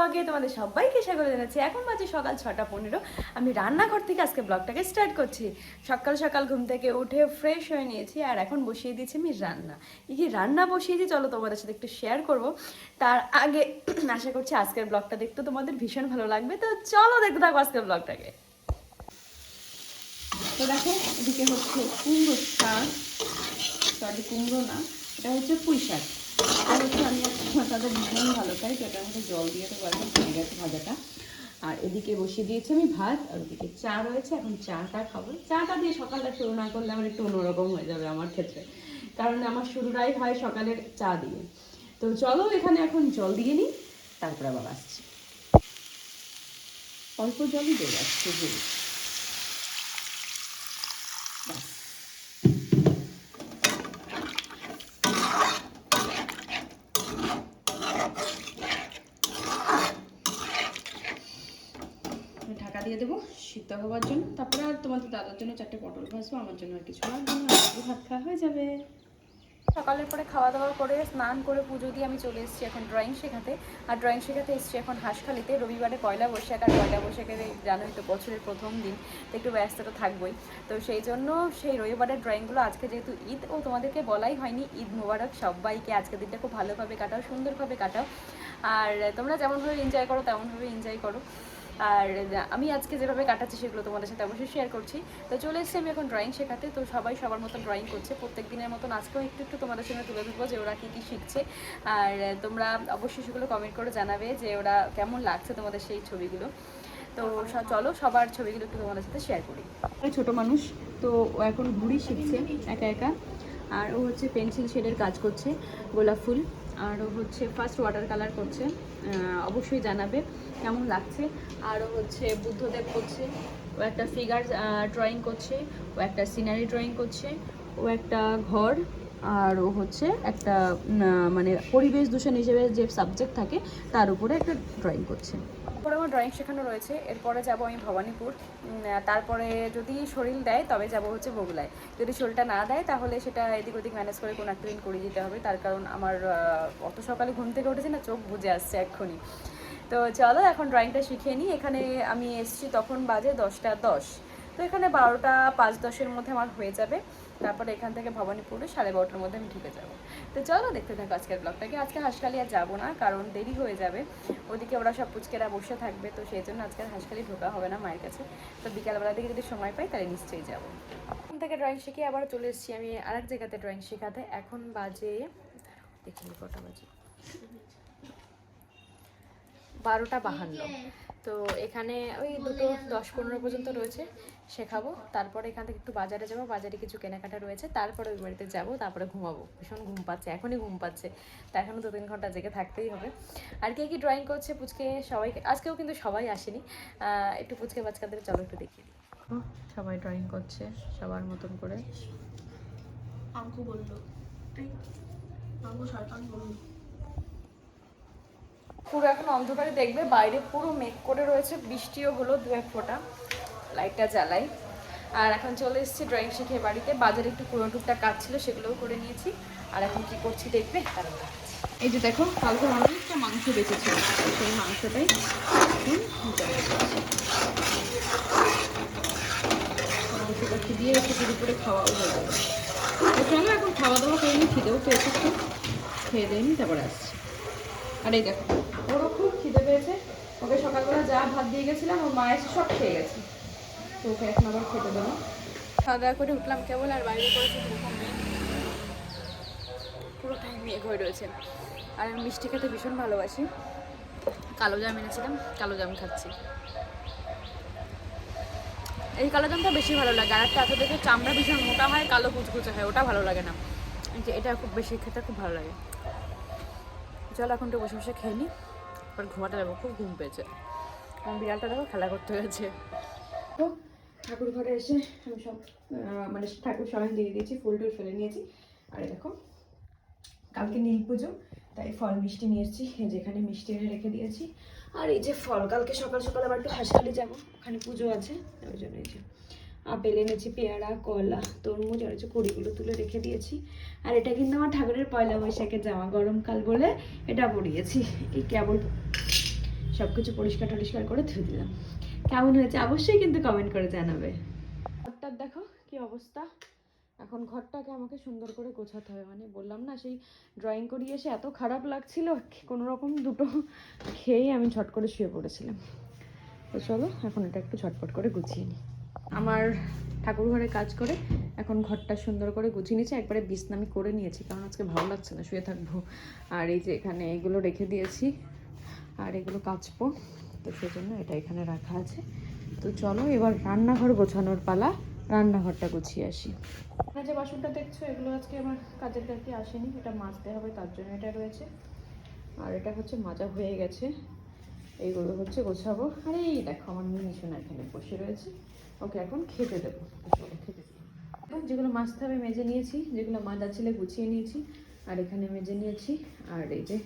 ব্লগে তোমাদের সবাইকে স্বাগত জানাচ্ছি। এখন বাজে সকাল 6:15। আমি রান্নাঘর থেকে আজকে ব্লগটাকে স্টার্ট করছি। সকাল সকাল ঘুম থেকে উঠে ফ্রেশ হয়ে নিয়েছি আর এখন বসিয়ে দিয়েছি আমি রান্না। কি রান্না বসিয়েছি চলো তোমাদের সাথে একটু শেয়ার করব। তার আগে আশা করছি আজকের ব্লগটা দেখতে তোমাদের ভীষণ ভালো লাগবে, তো চলো দেখতে থাকো আজকের ব্লগটাকে। তো দেখো এদিকে হচ্ছে কুমড়ো শাক, সরি কুমড়ো না, এটা হচ্ছে পুঁই শাক। এটা হচ্ছে আমি তাদের ভীষণ ভালো খাই, তো এটার মধ্যে জল দিয়ে তো পারবো, ভেঙে গেছে ভাজাটা। আর এদিকে বসিয়ে দিয়েছি আমি ভাত, আর ওদিকে চা রয়েছে, এখন চাটা খাবো। চাটা দিয়ে সকালটা শুরু না করলে আমার একটু অন্যরকম হয়ে যাবে আমার ক্ষেত্রে, কারণ আমার শুরুটাই হয় সকালের চা দিয়ে। তো চলো এখানে এখন জল দিয়ে নিই, তারপরে আবার আসছি। অল্প জলই দিয়ে যাচ্ছে যে বাস। ঢাকা দিয়ে দেবো সিদ্ধ হওয়ার জন্য। তারপরে আর তোমাদের দাদার জন্য 4টে পটল ভাজবো, আমার জন্য আর কিছু লাগবে না, ভাত খাওয়া হয়ে যাবে। সকালের পরে খাওয়া দাওয়া করে স্নান করে পুজো দিয়ে আমি চলে এসেছি এখন ড্রয়িং শেখাতে। আর ড্রয়িং শেখাতে এসেছি এখন হাঁসখালিতে। রবিবারে পয়লা বৈশাখ, আর পয়লা বৈশাখের জানোই তো বছরের প্রথম দিন, তো একটু ব্যস্ততা থাকবোই। তো সেই জন্য সেই রবিবারের ড্রয়িংগুলো আজকে যেহেতু ঈদ, ও তোমাদেরকে বলাই হয়নি, ঈদ মোবারক সবাইকে। আজকের দিনটা খুব ভালোভাবে কাটাও, সুন্দরভাবে কাটাও, আর তোমরা যেমনভাবে এনজয় করো তেমনভাবে এনজয় করো। আর আমি আজকে যেভাবে কাটাচ্ছি সেগুলো তোমাদের সাথে অবশ্যই শেয়ার করছি। তো চলে এসেছি আমি এখন ড্রয়িং শেখাতে। তো সবাই সবার মতন ড্রয়িং করছে প্রত্যেক দিনের মতন, আজকেও একটু একটু তোমাদের সঙ্গে তুলে ধরবো যে ওরা কী কী শিখছে। আর তোমরা অবশ্যই সেগুলো কমেন্ট করে জানাবে যে ওরা কেমন লাগছে তোমাদের সেই ছবিগুলো। তো চলো সবার ছবিগুলো একটু তোমাদের সাথে শেয়ার করি। ছোট মানুষ, তো ও এখন ঘুড়ি শিখছে একা একা। আর ও হচ্ছে পেন্সিল শেডের কাজ করছে, গোলাপ ফুল। আর ও হচ্ছে ফার্স্ট ওয়াটার কালার করছে, অবশ্যই জানাবে কেমন লাগছে। আর ও হচ্ছে বুদ্ধদেব করছে, ও একটা ফিগার ড্রয়িং করছে, ও একটা সিনারি ড্রয়িং করছে, ও একটা ঘর, আর ও হচ্ছে একটা মানে পরিবেশ দূষণ হিসেবে যে সাবজেক্ট থাকে তার উপরে একটা ড্রয়িং করছে। তারপরে আমার ড্রয়িং শেখানো রয়েছে, এরপরে যাব আমি ভবানীপুর। তারপরে যদি শরীর দেয় তবে যাব হচ্ছে বগুলায়। যদি শরীরটা না দেয় তাহলে সেটা এদিক ওদিক ম্যানেজ করে কোনো একটা দিন করে দিতে হবে, তার কারণ আমার অত সকালে ঘুম থেকে উঠেছে না, চোখ বুজে আসছে এক্ষুনি। তো চলো এখন ড্রয়িংটা শিখিয়ে নিই। এখানে আমি এসেছি তখন বাজে 10টা 10, তো এখানে 12টা 5-10-এর মধ্যে আমার হয়ে যাবে। তারপরে এখান থেকে ভবানীপুরে 12:30টার মধ্যে আমি ঢুকে যাবো। তো চলো দেখতে থাকো আজকের ব্লগটাকে। আজকে হাঁসখালি আর যাবো না, কারণ দেরি হয়ে যাবে, ওদিকে ওরা সব পুচকেরা বসে থাকবে, তো সেই জন্য আজকে হাঁসখালি ঢোকা হবে না মায়ের কাছে। তো বিকালবেলা থেকে যদি সময় পাই তাহলে নিশ্চয়ই যাবো। ওখান থেকে ড্রয়িং শিখে আবার চলে এসেছি আমি আরেক জায়গাতে ড্রয়িং শেখাতে। এখন বাজে দেখিনি কটা বাজে, 12টা 52। তো এখানে ওই 2:10-15 পর্যন্ত রয়েছে, শেখাবো। তারপরে এখান থেকে একটু বাজারে যাবো, বাজারে কিছু কেনাকাটা রয়েছে, তারপরে ওই বাড়িতে যাবো, তারপরে ঘুমাবো। ভীষণ ঘুম পাচ্ছে, এখনই ঘুম পাচ্ছে, তা এখনও 2-3 ঘন্টা জেগে থাকতেই হবে। আর কে কি ড্রয়িং করছে পুচকে সবাইকে, আজকেও কিন্তু সবাই আসেনি, একটু পুচকে বাচ্চাদের চলো একটু দেখিয়ে দিই। সবাই ড্রয়িং করছে সবার মতন করে। আঙ্কু বললো, আঙ্কু শয়তান বললো। পুরো এখন অন্ধকারে দেখবে, বাইরে পুরো মেঘ করে রয়েছে, বৃষ্টিও হলো 2-1 ফোঁটা। লাইটটা জ্বালাই। আর এখন চলে এসেছি ড্রয়িং শিখে বাড়িতে। বাজারে একটু পুরো টুকটাক কাজ ছিল, সেগুলোও করে নিয়েছি। আর এখন কি করছি দেখবে তারপর। এই যে দেখো কালকে অনেকটা মাংস বেঁচেছিল, সেই মাংসটাই মাংসটা খিদিয়ে একটু দুপুরে খাওয়াও হয়ে যাবে। তো চলো এখন খাওয়া দাওয়া করে নিই, খিদেও তো এসেছে, খেয়ে দিয়ে নিই তারপরে আসছি। আর এই দেখো ওরও খুব খিদে পেয়েছে, ওকে সকালবেলা যা ভাত দিয়ে গেছিলাম ওর মা এসে সব খেয়ে গেছে, তো ওকে এখন আবার খেতে দেবো। খাওয়া দাওয়া করে উঠলাম কেবল, আর বাইরে করেছে পুরোটাই মেঘ হয়ে রয়েছে। আর আমি মিষ্টি খেতে ভীষণ ভালোবাসি, কালো জাম এনেছিলাম, কালো জাম খাচ্ছি। এই কালো জামটা বেশি ভালো লাগে, আর একটা এত দেখে চামড়া ভীষণ মোটা হয়, কালো কুচকুচে হয়, ওটা ভালো লাগে না। এটা খুব বেশি খেতে খুব ভালো লাগে। চলো এখন একটু বসে বসে খেয়ে নিই, এবার ঘুমাতে যাবো, খুব ঘুম পেয়েছে। আমার বিড়ালটা দেখো খেলা করতে হয়েছে। তো ঠাকুর ঘরে এসে আমি সব মানে ঠাকুর সবাই দিয়ে দিয়েছি, ফুল টুল ফেলে নিয়েছি। আর দেখো কালকে নীল পুজো, তাই ফল মিষ্টি নিয়ে এসেছি, যেখানে মিষ্টি এনে রেখে দিয়েছি। আর এই যে ফল, কালকে সকাল সকাল আবার একটু হাঁসখালি যাবো, ওখানে পুজো আছে, ওই জন্য এই যে আপেল এনেছি, পেয়ারা, কলা, তরমুজ, আর হচ্ছে কুড়িগুলো তুলে রেখে দিয়েছি। আর এটা কিন্তু আমার ঠাকুরের পয়লা বৈশাখের জামা, গরমকাল বলে এটা পরিয়েছি, এই কেবল সব কিছু পরিষ্কার টরিষ্কার করে ধুয়ে দিলাম। কেমন হয়েছে অবশ্যই কিন্তু কমেন্ট করে জানাবে। ঘরটার দেখো কি অবস্থা। এখন ঘরটাকে আমাকে সুন্দর করে গোছাতে হবে, মানে বললাম না সেই ড্রয়িং করিয়ে এসে এত খারাপ লাগছিল, কোনো রকম দুটো খেয়েই আমি ঝট করে শুয়ে পড়েছিলাম। তো চলো এখন এটা একটু ঝটপট করে গুছিয়ে নিই। আমার ঠাকুর ঘরে কাজ করে এখন ঘরটা সুন্দর করে গুছিয়ে নিয়েছি, একবারে বিছনামি করে নিয়েছি, কারণ আজকে ভালো লাগছে না শুয়ে থাকবো। আর এই যে এখানে এগুলো রেখে দিয়েছি, আর এগুলো কাচবো, তো সেই জন্য এটা এখানে রাখা আছে। তো চলো এবার রান্নাঘর গোছানোর পালা, রান্নাঘরটা গুছিয়ে আসি। এখানে যে বাসনটা দেখছো এগুলো আজকে আমার কাজের কাছে আসেনি, এটা মাজতে হবে, তার জন্য এটা রয়েছে। আর এটা হচ্ছে মাজা হয়ে গেছে, এইগুলো হচ্ছে গোছাবো। আর এই দেখো আমার মিনি সোনা এখানে বসে রয়েছে, ওকে এখন খেতে দেবো। চলো খেতে দিই। যেগুলো মাজতে হবে মেজে নিয়েছি, যেগুলো মাজা ছিল গুছিয়ে নিয়েছি, আর এখানে মেজে নিয়েছি। আর এই যে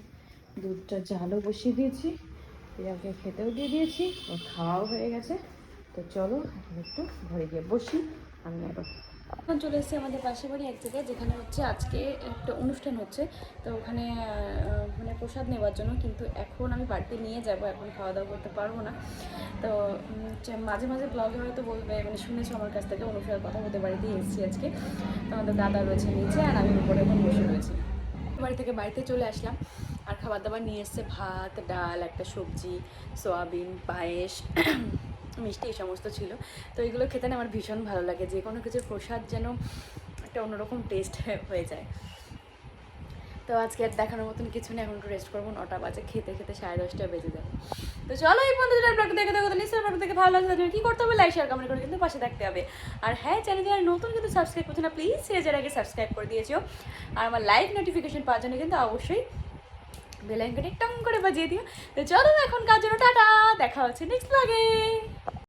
দুধটা জালও বসিয়ে দিয়েছি, প্রিয়াকে খেতেও দিয়ে দিয়েছি, ওর খাওয়াও হয়ে গেছে। তো চলো এখন একটু ঘরে গিয়ে বসি আমি আবার। এখন চলে এসেছি আমাদের পাশের বাড়ি এক জায়গায়, যেখানে হচ্ছে আজকে একটা অনুষ্ঠান হচ্ছে, তো ওখানে মানে প্রসাদ নেওয়ার জন্য। কিন্তু এখন আমি বাড়িতে নিয়ে যাব, এখন খাওয়া দাওয়া করতে পারবো না। তো মাঝে মাঝে ব্লগে হয়তো বলবে, মানে শুনেছো আমার কাছ থেকে অনুষ্ঠানের কথা, হতে বাড়িতেই এসেছি আজকে। তো আমাদের দাদা রয়েছে নিচে, আর আমি উপরে এখন বসে রয়েছি। বাড়ি থেকে বাড়িতে চলে আসলাম, আর খাবার দাবার নিয়ে এসছে ভাত, ডাল, একটা সবজি, সোয়াবিন, পায়েস, মিষ্টি, এই সমস্ত ছিল। তো এগুলো খেতে না আমার ভীষণ ভালো লাগে, যে কোনো কিছুর প্রসাদ যেন একটা অন্যরকম টেস্ট হয়ে যায়। তো আজকে আর দেখানোর মতন কিছু নেই, এখন একটু রেস্ট করবো, 9টা বাজে, খেতে খেতে 10:30 বেজে যাবে। তো চলো এই পর্যন্ত ব্লগটা দেখে দেখো, নিশ্চয়ই ব্লগটা দেখে ভালো লাগছে, তাহলে কী করতে হবে, লাইক শেয়ার কমেন্ট করে কিন্তু পাশে থাকতে হবে। আর হ্যাঁ, চ্যানেলে যারা নতুন কিন্তু সাবস্ক্রাইব করছে না, প্লিজ যার আগে সাবস্ক্রাইব করে দিয়েছো। আর আমার লাইভ নোটিফিকেশন পাওয়ার জন্য কিন্তু অবশ্যই বেল আইকনটা টং করে বাজিয়ে দিও। তো চলো এখন কাজ জন্য টাটা, দেখা হচ্ছে নেক্সট ব্লগে।